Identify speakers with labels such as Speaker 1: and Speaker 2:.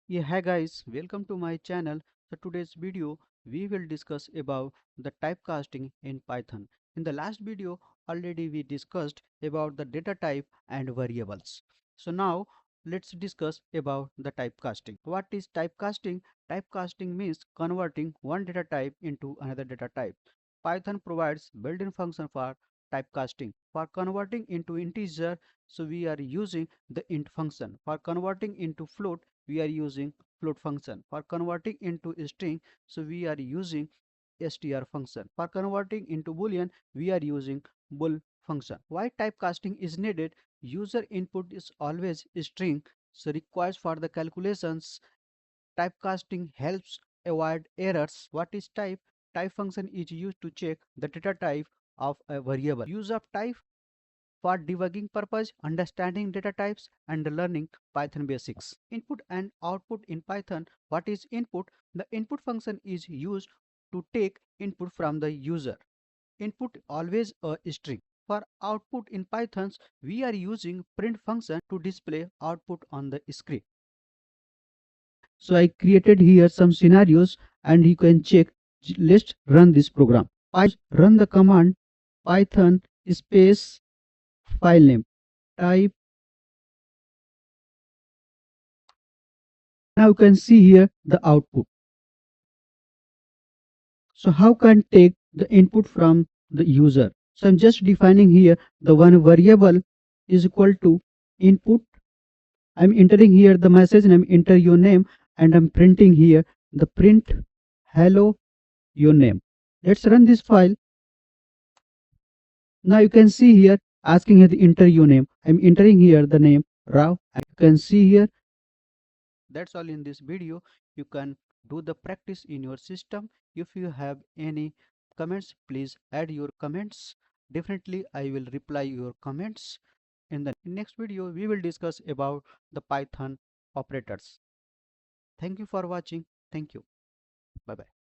Speaker 1: Yeah, hi guys, welcome to my channel. So today's video we will discuss about the typecasting in Python. In the last video already we discussed about the data type and variables. So now let's discuss about the typecasting. What is typecasting? Typecasting means converting one data type into another data type. Python provides built-in function for typecasting. For converting into integer, so we are using the int function. For converting into float, we are using float function. For converting into string, so we are using str function. For converting into boolean, we are using bool function. Why typecasting is needed? User input is always string, so requires for the calculations. Typecasting helps avoid errors. What is type? Type function is used to check the data type of a variable. Use of type for debugging purpose, understanding data types, and learning Python basics. Input and output in Python. What is input? The input function is used to take input from the user. Input always a string. For output in Python, we are using print function to display output on the screen. So I created here some scenarios and you can check. Let's run this program. Run the command python space file name type. Now you can see here the output. So how can take the input from the user? So I'm just defining here the one variable is equal to input. I'm entering here the message and I'm enter your name and I'm printing here the print hello your name. Let's run this file. Now you can see here asking here the enter your name. I'm entering here the name Rao. You can see here. That's all in this video. You can do the practice in your system. If you have any comments, please add your comments. Definitely I will reply your comments. In the next video we will discuss about the Python operators. Thank you for watching. Thank you. Bye bye.